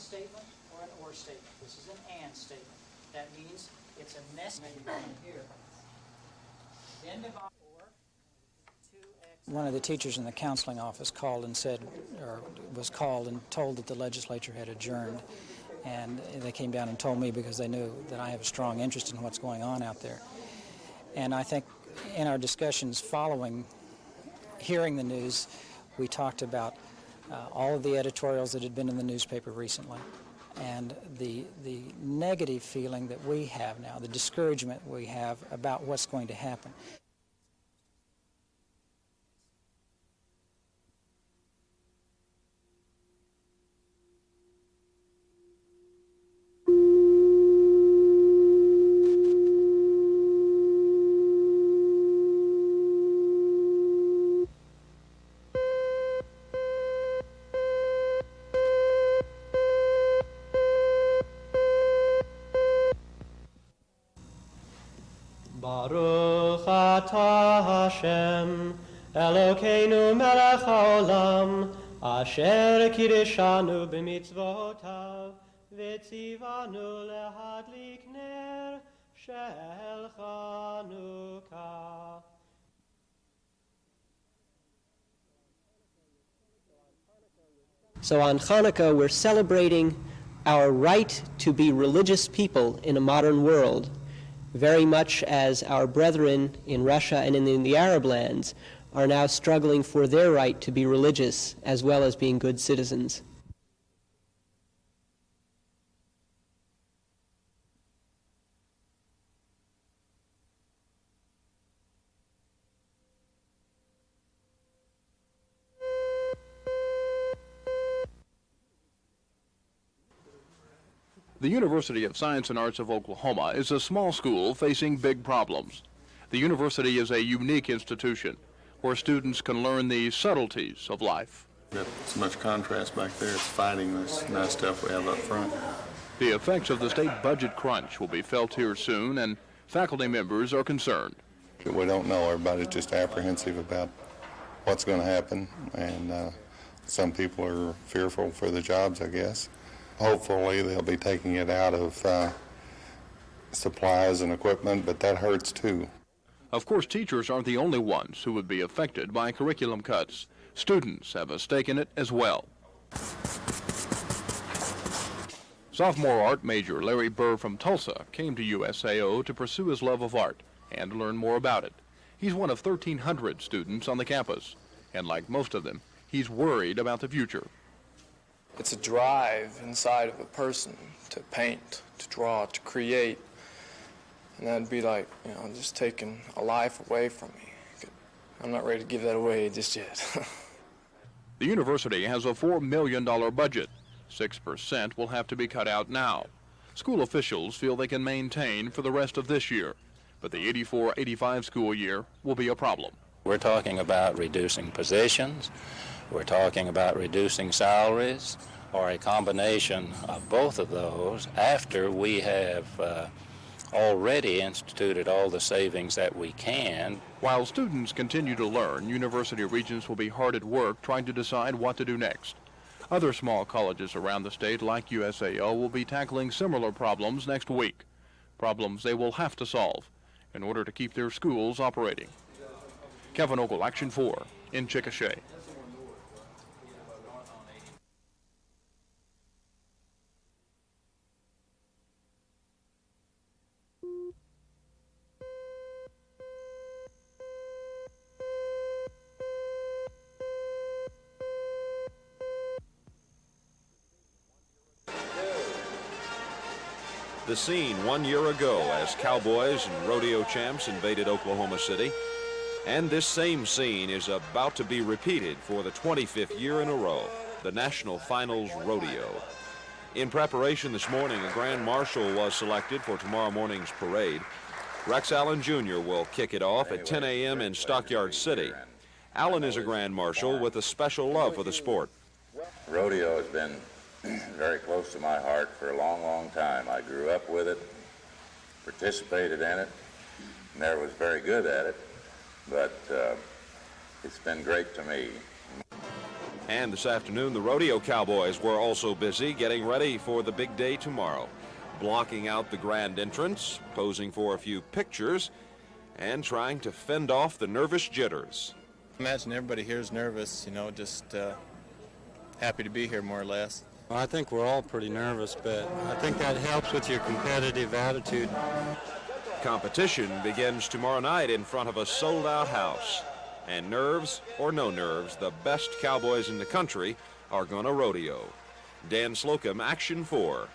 statement or an or statement. This is an and statement. That means it's a nested here. Then divide or 2x. One of the teachers in the counseling office called and said, or was called and told that the legislature had adjourned. And they came down and told me because they knew that I have a strong interest in what's going on out there. And I think in our discussions following hearing the news, we talked about all of the editorials that had been in the newspaper recently and the negative feeling that we have now, the discouragement we have about what's going to happen. Baruch atah Hashem, Elokeinu melech haolam, asher kiddushanu b'mitzvotav, v'tzivanu lehadlik ner shel Chanukah. So on Chanukah, we're celebrating our right to be religious people in a modern world, very much as our brethren in Russia and in the Arab lands are now struggling for their right to be religious as well as being good citizens. The University of Science and Arts of Oklahoma is a small school facing big problems. The university is a unique institution where students can learn the subtleties of life. Got so much contrast back there, it's fighting this nice stuff we have up front. The effects of the state budget crunch will be felt here soon, and faculty members are concerned. We don't know. Everybody's just apprehensive about what's going to happen, and some people are fearful for the jobs, I guess. Hopefully they'll be taking it out of supplies and equipment, but that hurts too. Of course, teachers aren't the only ones who would be affected by curriculum cuts. Students have a stake in it as well. Sophomore art major Larry Burr from Tulsa came to USAO to pursue his love of art and learn more about it. He's one of 1,300 students on the campus, and like most of them, he's worried about the future. It's a drive inside of a person to paint, to draw, to create. And that'd be like, just taking a life away from me. I'm not ready to give that away just yet. The university has a $4 million budget. 6% will have to be cut out now. School officials feel they can maintain for the rest of this year, but the 84-85 school year will be a problem. We're talking about reducing positions. We're talking about reducing salaries, or a combination of both of those after we have already instituted all the savings that we can. While students continue to learn, university regents will be hard at work trying to decide what to do next. Other small colleges around the state, like USAO, will be tackling similar problems next week, problems they will have to solve in order to keep their schools operating. Kevin Ogle, Action 4, in Chickasha. The scene 1 year ago as Cowboys and rodeo champs invaded Oklahoma City. And this same scene is about to be repeated for the 25th year in a row, the National Finals Rodeo. In preparation this morning, a Grand Marshal was selected for tomorrow morning's parade. Rex Allen Jr. will kick it off at 10 a.m. in Stockyard City. Allen is a Grand Marshal with a special love for the sport. Rodeo has been very close to my heart for a long, long time. I grew up with it, participated in it, never was very good at it, but it's been great to me. And this afternoon, the rodeo cowboys were also busy getting ready for the big day tomorrow, blocking out the grand entrance, posing for a few pictures, and trying to fend off the nervous jitters. I imagine everybody here is nervous, just happy to be here more or less. Well, I think we're all pretty nervous, but I think that helps with your competitive attitude. Competition begins tomorrow night in front of a sold-out house. And nerves or no nerves, the best cowboys in the country are going to rodeo. Dan Slocum, Action 4.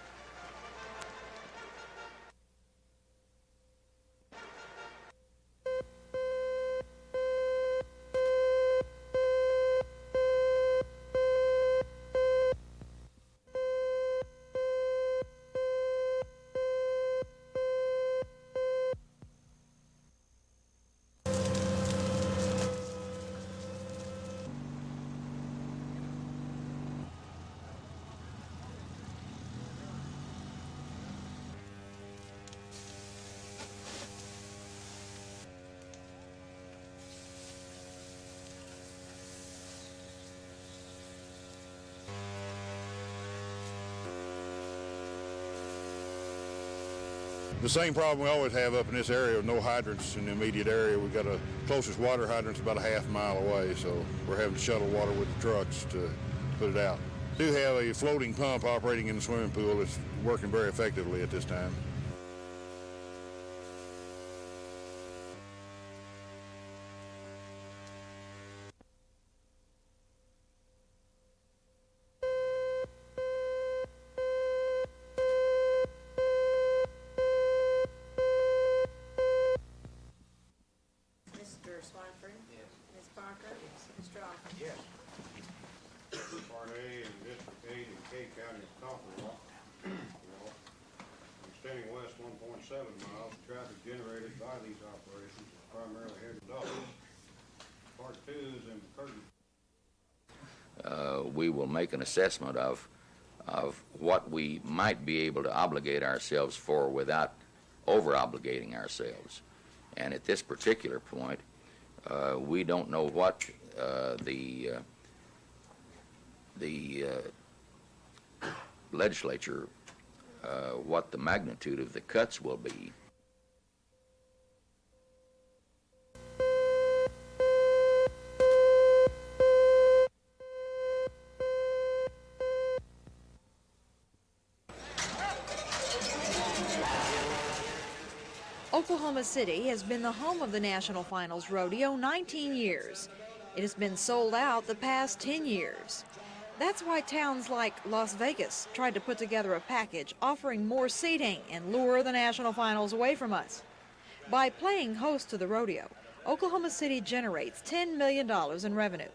The same problem we always have up in this area, no hydrants in the immediate area. We've got a closest water hydrant's about a half-mile away, so we're having to shuttle water with the trucks to put it out. We do have a floating pump operating in the swimming pool that's working very effectively at this time. Extending west 1.7 miles, the traffic generated by these operations is primarily headed doubles. Part 2 is in Curtin. We will make an assessment of what we might be able to obligate ourselves for without over-obligating ourselves. And at this particular point, we don't know what the legislature, what the magnitude of the cuts will be. Oklahoma City has been the home of the National Finals Rodeo 19 years. It has been sold out the past 10 years. That's why towns like Las Vegas tried to put together a package offering more seating and lure the National Finals away from us. By playing host to the rodeo, Oklahoma City generates $10 million in revenue.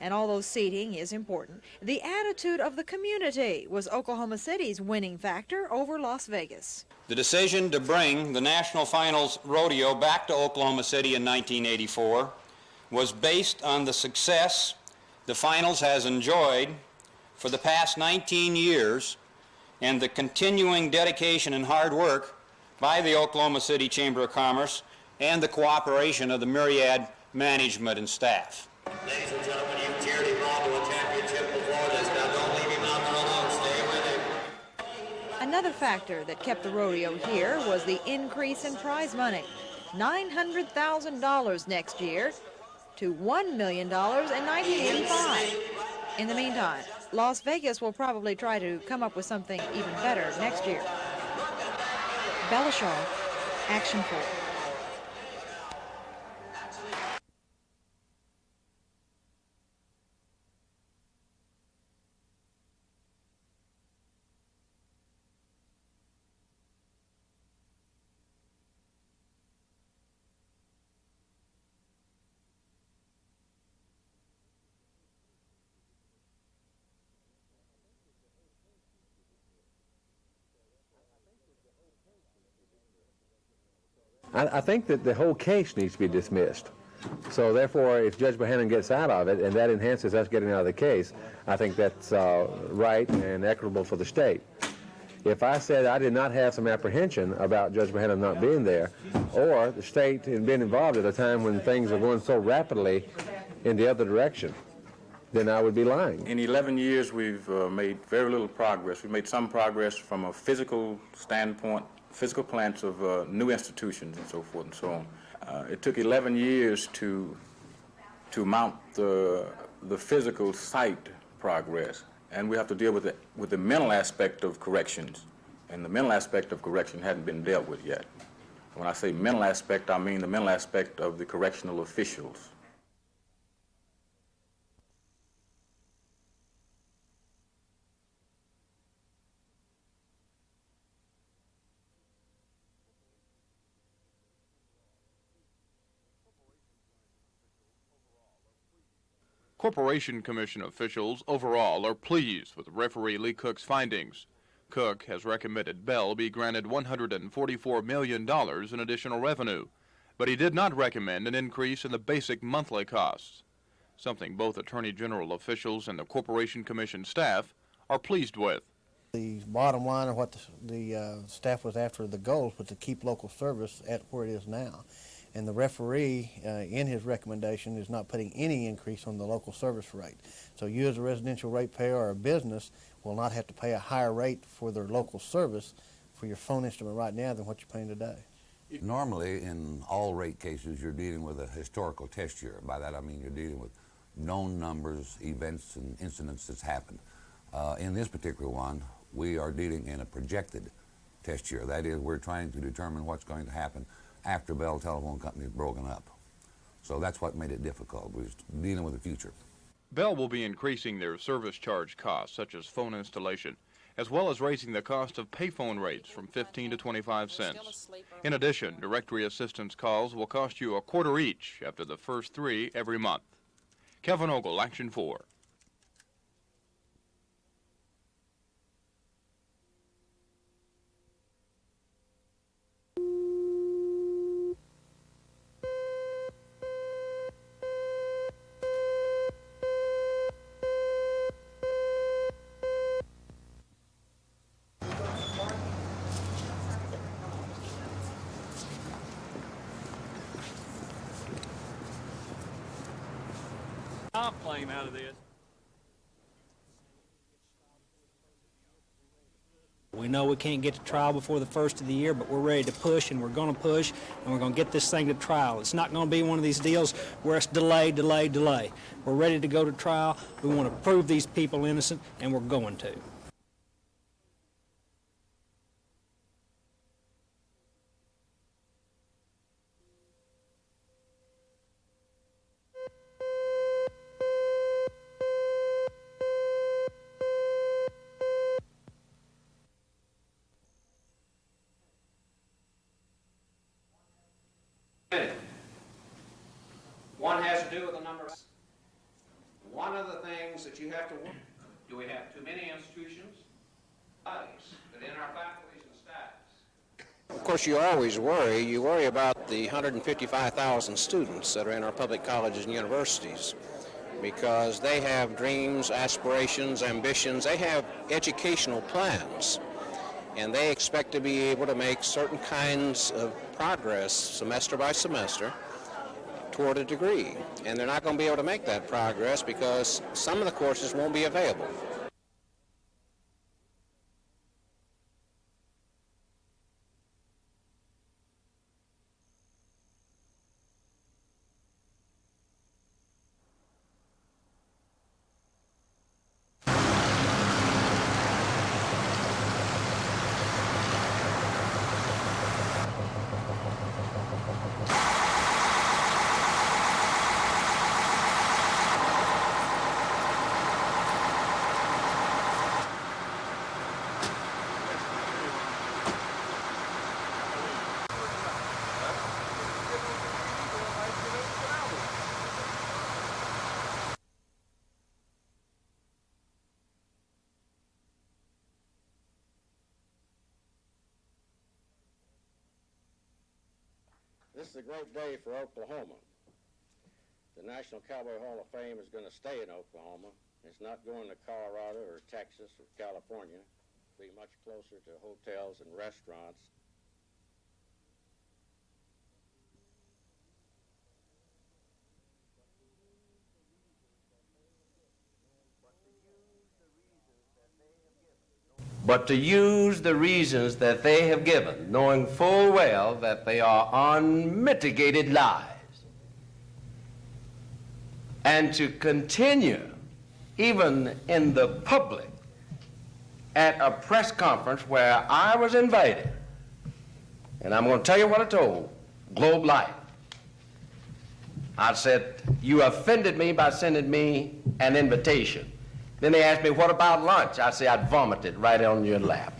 And although seating is important, the attitude of the community was Oklahoma City's winning factor over Las Vegas. The decision to bring the National Finals Rodeo back to Oklahoma City in 1984 was based on the success the finals has enjoyed for the past 19 years and the continuing dedication and hard work by the Oklahoma City Chamber of Commerce and the cooperation of the myriad management and staff. Ladies and gentlemen, you've cheered him on to a championship before this. Now don't leave him out there alone. Stay with him. Another factor that kept the rodeo here was the increase in prize money. $900,000 next year to $1 million in 1985. In the meantime, Las Vegas will probably try to come up with something even better next year. Bella Shaw, Action 4. I think that the whole case needs to be dismissed. So therefore, if Judge Bohannon gets out of it, and that enhances us getting out of the case, I think that's right and equitable for the state. If I said I did not have some apprehension about Judge Bohannon not being there, or the state being involved at a time when things are going so rapidly in the other direction, then I would be lying. In 11 years, we've made very little progress. We've made some progress from a physical standpoint, physical plans of new institutions and so forth and so on. It took 11 years to mount the physical site progress, and we have to deal with the mental aspect of corrections, and the mental aspect of correction hadn't been dealt with yet. When I say mental aspect, I mean the mental aspect of the correctional officials. Corporation Commission officials overall are pleased with referee Lee Cook's findings. Cook has recommended Bell be granted $144 million in additional revenue, but he did not recommend an increase in the basic monthly costs, something both Attorney General officials and the Corporation Commission staff are pleased with. The bottom line of what the staff was after, the goals, was to keep local service at where it is now. And the referee, in his recommendation, is not putting any increase on the local service rate. So you as a residential ratepayer or a business will not have to pay a higher rate for their local service for your phone instrument right now than what you're paying today. Normally, in all rate cases, you're dealing with a historical test year. By that I mean you're dealing with known numbers, events, and incidents that's happened. In this particular one, we are dealing in a projected test year. That is, we're trying to determine what's going to happen after Bell Telephone Company is broken up. So that's what made it difficult. We're dealing with the future. Bell will be increasing their service charge costs, such as phone installation, as well as raising the cost of payphone rates from 15 to 25 cents. In addition, directory assistance calls will cost you $0.25 each after the first 3 every month. Kevin Ogle, Action 4. Claim out of this. We know we can't get to trial before the first of the year, but we're ready to push, and we're going to push, and we're going to get this thing to trial. It's not going to be one of these deals where it's delay, delay, delay. We're ready to go to trial. We want to prove these people innocent, and we're going to. One has to do with the number of... One of the things that you have to... Do we have too many institutions? But in our faculties and staffs. Of course, you always worry. You worry about the 155,000 students that are in our public colleges and universities, because they have dreams, aspirations, ambitions. They have educational plans, and they expect to be able to make certain kinds of progress semester by semester toward a degree, and they're not going to be able to make that progress because some of the courses won't be available. This is a great day for Oklahoma. The National Cowboy Hall of Fame is going to stay in Oklahoma. It's not going to Colorado or Texas or California. It'll be much closer to hotels and restaurants. but to use the reasons that they have given, knowing full well that they are unmitigated lies, and to continue, even in the public, at a press conference where I was invited, and I'm going to tell you what I told Globe Life. I said, you offended me by sending me an invitation. Then they asked me, what about lunch? I said, I'd vomit it right on your lap.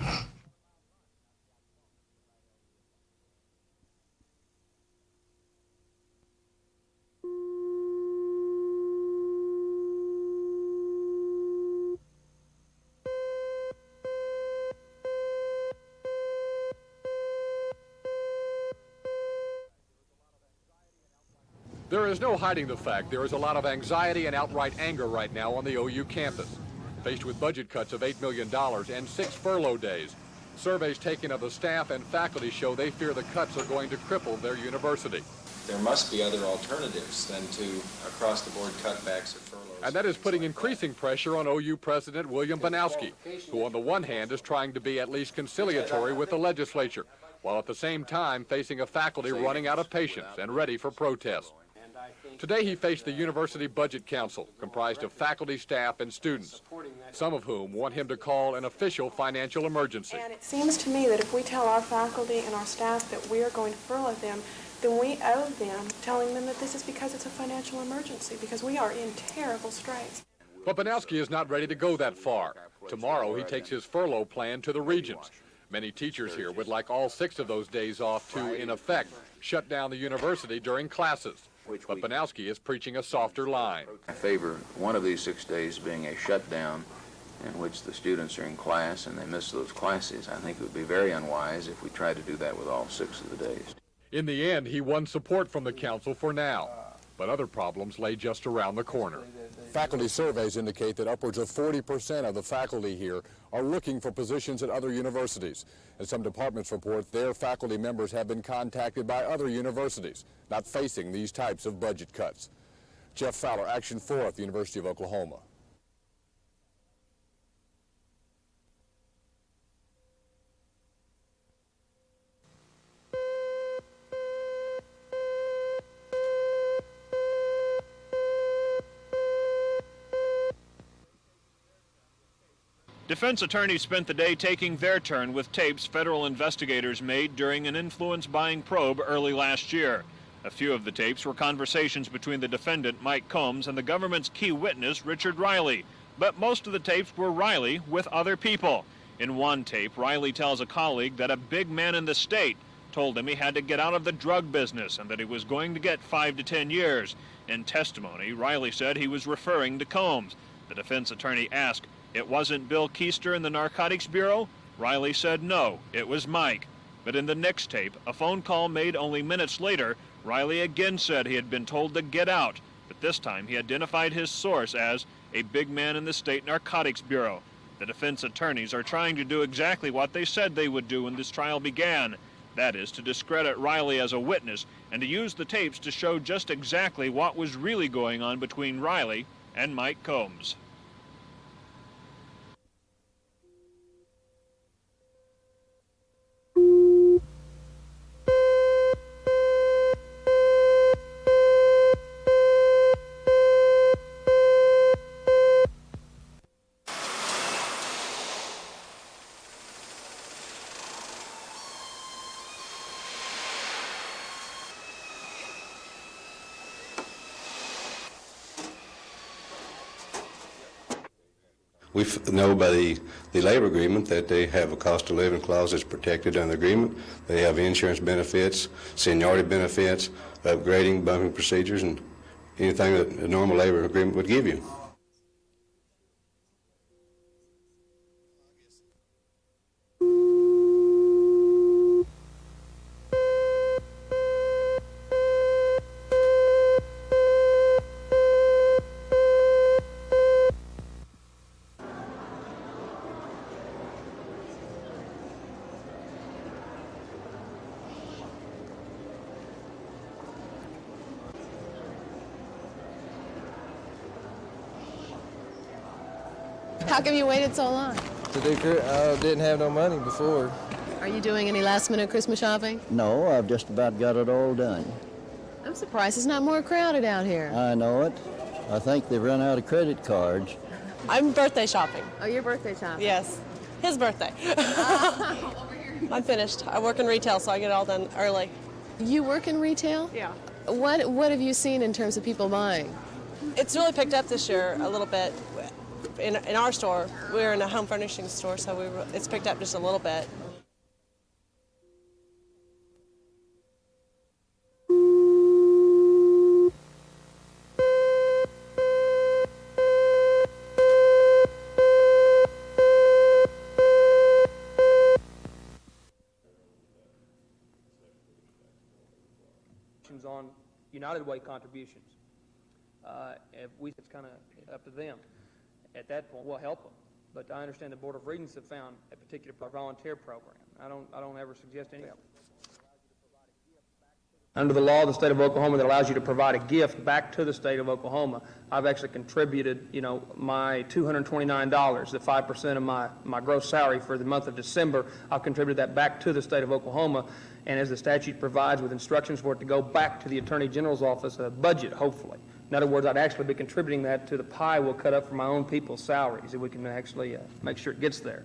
There is no hiding the fact there is a lot of anxiety and outright anger right now on the OU campus. Faced with budget cuts of $8 million and 6 furlough days, surveys taken of the staff and faculty show they fear the cuts are going to cripple their university. There must be other alternatives than to across-the-board cutbacks or furloughs. And that is putting increasing pressure on OU President William Banowski, who on the one hand is trying to be at least conciliatory with the legislature, while at the same time facing a faculty running out of patience and ready for protest. Today he faced the University Budget Council, comprised of faculty, staff, and students, some of whom want him to call an official financial emergency. And it seems to me that if we tell our faculty and our staff that we are going to furlough them, then we owe them telling them that this is because it's a financial emergency, because we are in terrible straits. But Banowski is not ready to go that far. Tomorrow he takes his furlough plan to the regents. Many teachers here would like all 6 of those days off to, in effect, shut down the university during classes. But Banowski is preaching a softer line. I favor one of these 6 days being a shutdown in which the students are in class and they miss those classes. I think it would be very unwise if we tried to do that with all 6 of the days. In the end, he won support from the council for now, but other problems lay just around the corner. Faculty surveys indicate that upwards of 40% of the faculty here are looking for positions at other universities. And some departments report their faculty members have been contacted by other universities, not facing these types of budget cuts. Jeff Fowler, Action 4 at the University of Oklahoma. Defense attorneys spent the day taking their turn with tapes federal investigators made during an influence-buying probe early last year. A few of the tapes were conversations between the defendant, Mike Combs, and the government's key witness, Richard Riley. But most of the tapes were Riley with other people. In one tape, Riley tells a colleague that a big man in the state told him he had to get out of the drug business and that he was going to get 5 to 10 years. In testimony, Riley said he was referring to Combs. The defense attorney asked, "It wasn't Bill Keister in the Narcotics Bureau?" Riley said no, it was Mike. But in the next tape, a phone call made only minutes later, Riley again said he had been told to get out, but this time he identified his source as a big man in the state Narcotics Bureau. The defense attorneys are trying to do exactly what they said they would do when this trial began. That is, to discredit Riley as a witness and to use the tapes to show just exactly what was really going on between Riley and Mike Combs. We know by the labor agreement that they have a cost of living clause that's protected under the agreement. They have insurance benefits, seniority benefits, upgrading, bumping procedures, and anything that a normal labor agreement would give you. How come you waited so long? to do. Didn't have no money before. Are you doing any last-minute Christmas shopping? No, I've just about got it all done. I'm surprised it's not more crowded out here. I know it. I think they've run out of credit cards. I'm birthday shopping. Oh, your birthday shopping? Yes. His birthday. I'm finished. I work in retail, so I get it all done early. You work in retail? Yeah. What have you seen in terms of people buying? It's really picked up this year a little bit. In our store, we're in a home furnishing store, so it's picked up just a little bit. On United Way contributions. It's kind of up to them. At that point, we'll help them. But I understand the Board of Regents have found a particular volunteer program. I don't ever suggest any of them. Under the law of the state of Oklahoma that allows you to provide a gift back to the state of Oklahoma, I've actually contributed, my $229, the 5% of my gross salary for the month of December. I've contributed that back to the state of Oklahoma, and as the statute provides, with instructions for it to go back to the Attorney General's office, a budget, hopefully. In other words, I'd actually be contributing that to the pie we'll cut up for my own people's salaries, if we can actually make sure it gets there.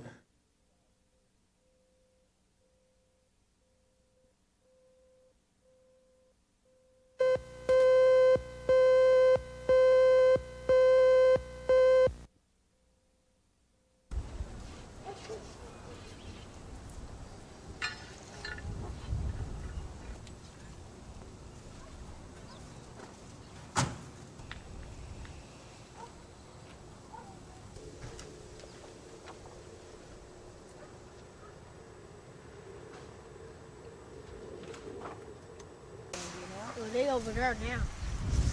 Well, they over there now.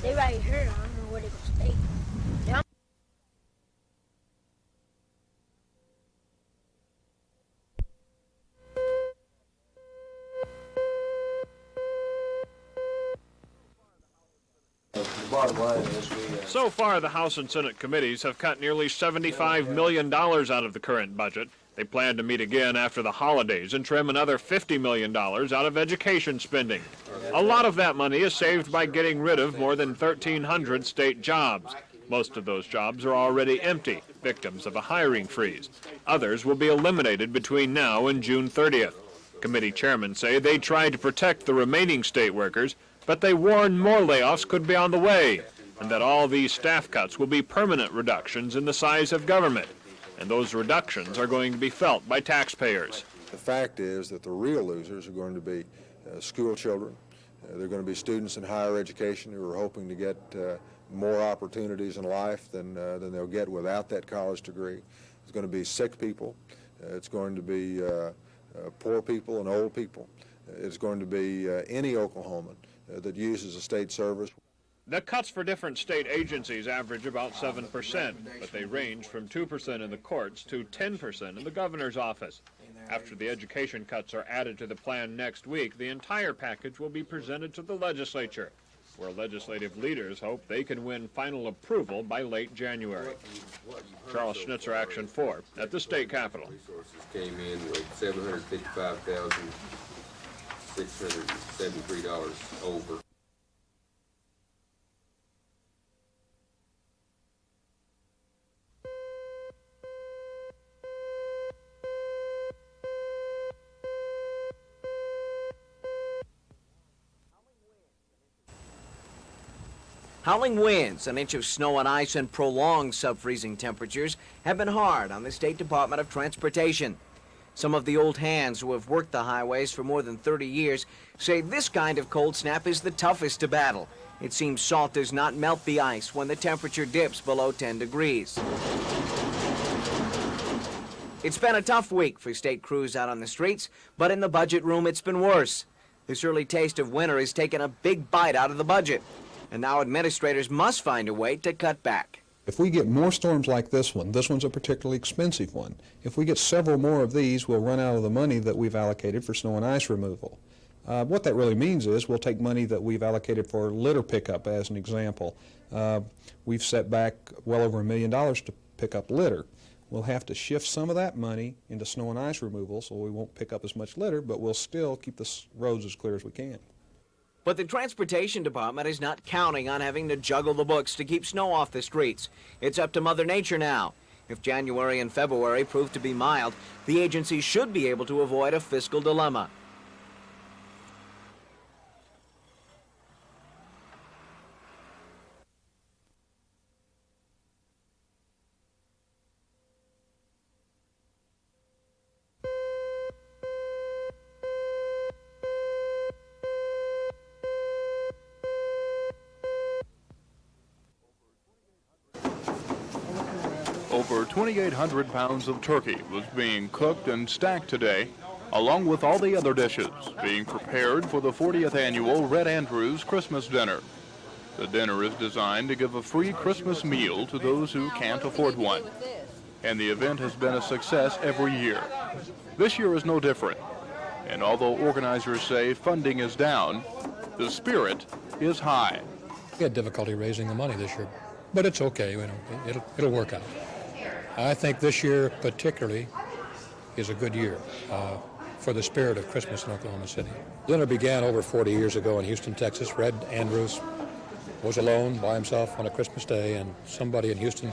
They right here. I don't know where they gonna stay. So far, the House and Senate committees have cut nearly $75 million out of the current budget. They plan to meet again after the holidays and trim another $50 million out of education spending. A lot of that money is saved by getting rid of more than 1,300 state jobs. Most of those jobs are already empty, victims of a hiring freeze. Others will be eliminated between now and June 30th. Committee chairmen say they tried to protect the remaining state workers, but they warn more layoffs could be on the way, and that all these staff cuts will be permanent reductions in the size of government. And those reductions are going to be felt by taxpayers. The fact is that the real losers are going to be school children. They're going to be students in higher education who are hoping to get more opportunities in life than they'll get without that college degree. It's going to be sick people. It's going to be poor people and old people. It's going to be any Oklahoman that uses a state service. The cuts for different state agencies average about 7%, but they range from 2% in the courts to 10% in the governor's office. After the education cuts are added to the plan next week, the entire package will be presented to the legislature, where legislative leaders hope they can win final approval by late January. Charles Schnitzer, Action 4, at the state capitol. Resources came in with $755,673 over. Howling winds, an inch of snow and ice, and prolonged sub-freezing temperatures have been hard on the State Department of Transportation. Some of the old hands who have worked the highways for more than 30 years say this kind of cold snap is the toughest to battle. It seems salt does not melt the ice when the temperature dips below 10 degrees. It's been a tough week for state crews out on the streets, but in the budget room it's been worse. This early taste of winter has taken a big bite out of the budget, and now administrators must find a way to cut back. If we get more storms like this one's a particularly expensive one. If we get several more of these, we'll run out of the money that we've allocated for snow and ice removal. What that really means is we'll take money that we've allocated for litter pickup as an example. We've set back well over $1 million to pick up litter. We'll have to shift some of that money into snow and ice removal, so we won't pick up as much litter, but we'll still keep the roads as clear as we can. But the Transportation Department is not counting on having to juggle the books to keep snow off the streets. It's up to Mother Nature now. If January and February prove to be mild, the agency should be able to avoid a fiscal dilemma. Over 2,800 pounds of turkey was being cooked and stacked today, along with all the other dishes being prepared for the 40th annual Red Andrews Christmas Dinner. The dinner is designed to give a free Christmas meal to those who can't afford one. And the event has been a success every year. This year is no different. And although organizers say funding is down, the spirit is high. We had difficulty raising the money this year, but it's okay. You know, it'll work out. I think this year particularly is a good year for the spirit of Christmas in Oklahoma City. The dinner began over 40 years ago in Houston, Texas. Red Andrews was alone by himself on a Christmas day, and somebody in Houston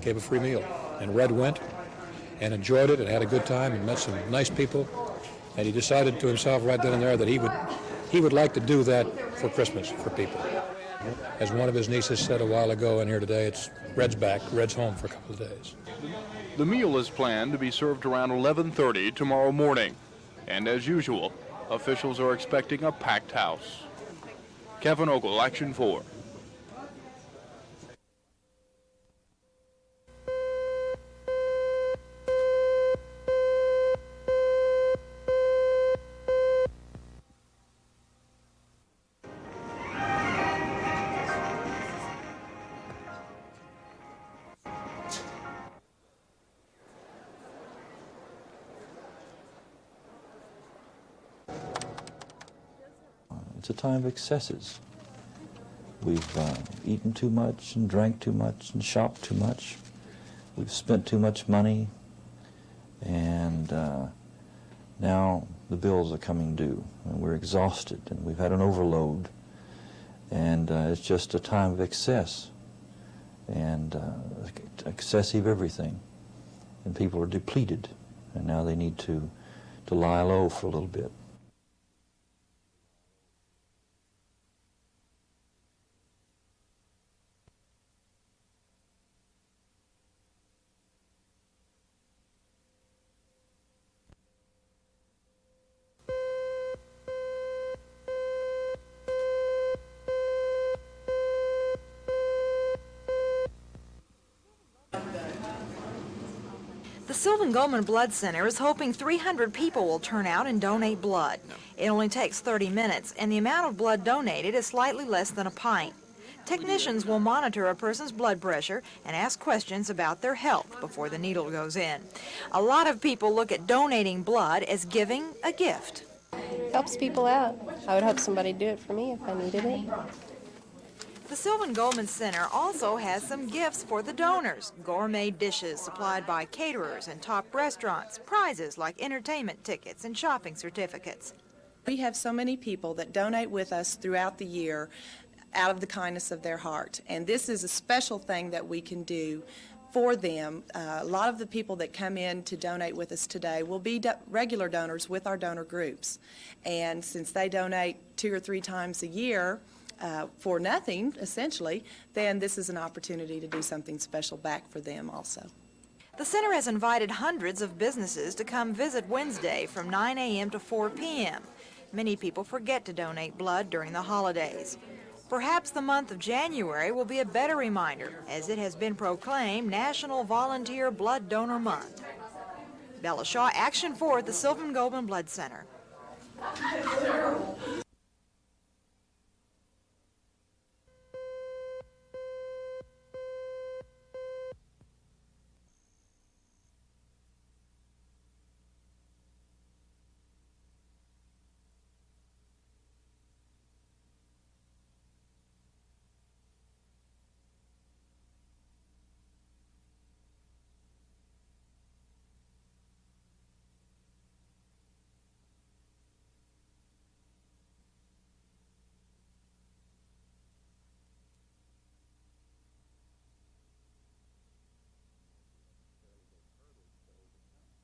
gave a free meal. And Red went and enjoyed it and had a good time and met some nice people. And he decided to himself right then and there that he would like to do that for Christmas for people. As one of his nieces said a while ago in here today, it's Red's back, Red's home for a couple of days. The meal is planned to be served around 11:30 tomorrow morning. And as usual, officials are expecting a packed house. Kevin Ogle, Action 4. It's a time of excesses. We've eaten too much and drank too much and shopped too much. We've spent too much money, and now the bills are coming due, and we're exhausted, and we've had an overload, and it's just a time of excess and excessive everything, and people are depleted, and now they need to lie low for a little bit. The Sylvan Goldman Blood Center is hoping 300 people will turn out and donate blood. It only takes 30 minutes, and the amount of blood donated is slightly less than a pint. Technicians will monitor a person's blood pressure and ask questions about their health before the needle goes in. A lot of people look at donating blood as giving a gift. Helps people out. I would hope somebody would do it for me if I needed it. The Sylvan Goldman Center also has some gifts for the donors. Gourmet dishes supplied by caterers and top restaurants, prizes like entertainment tickets and shopping certificates. We have so many people that donate with us throughout the year out of the kindness of their heart, and this is a special thing that we can do for them. A lot of the people that come in to donate with us today will be regular donors with our donor groups, and since they donate 2 or 3 times a year, for nothing, essentially, then this is an opportunity to do something special back for them also. The center has invited hundreds of businesses to come visit Wednesday from 9 a.m. to 4 p.m. Many people forget to donate blood during the holidays. Perhaps the month of January will be a better reminder, as it has been proclaimed National Volunteer Blood Donor Month. Bella Shaw, Action 4 at the Sylvan Goldman Blood Center.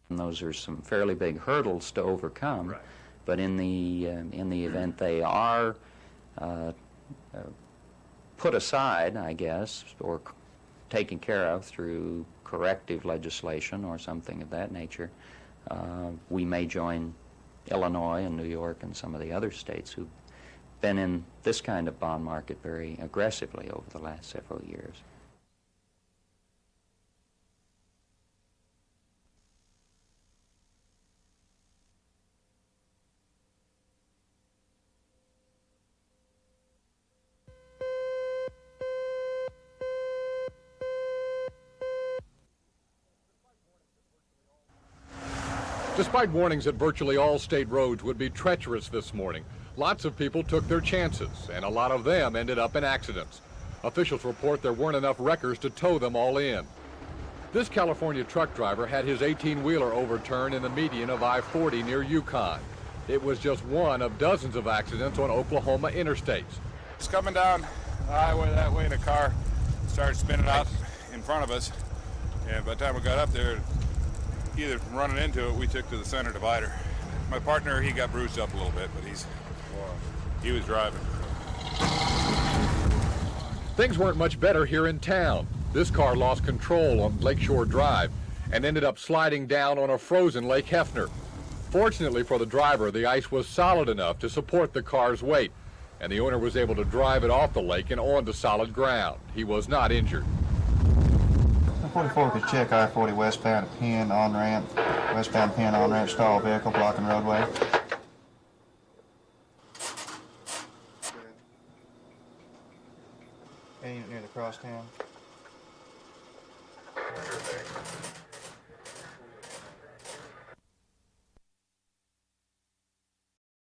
And those are some fairly big hurdles to overcome. Right. But in the event they are put aside, I guess, or taken care of through corrective legislation or something of that nature, we may join Illinois and New York and some of the other states who've been in this kind of bond market very aggressively over the last several years. Despite warnings that virtually all state roads would be treacherous this morning, lots of people took their chances, and a lot of them ended up in accidents. Officials report there weren't enough wreckers to tow them all in. This California truck driver had his 18-wheeler overturned in the median of I-40 near Yukon. It was just one of dozens of accidents on Oklahoma interstates. It's coming down the highway that way, and a car started spinning out in front of us. And by the time we got up there, either from running into it, we took to the center divider. My partner, he got bruised up a little bit, but he was driving. Things weren't much better here in town. This car lost control on Lakeshore Drive and ended up sliding down on a frozen Lake Hefner. Fortunately for the driver, the ice was solid enough to support the car's weight, and the owner was able to drive it off the lake and onto solid ground. He was not injured. 44 could check I-40 westbound pin on ramp, stall vehicle blocking roadway. Any unit near the crosstown.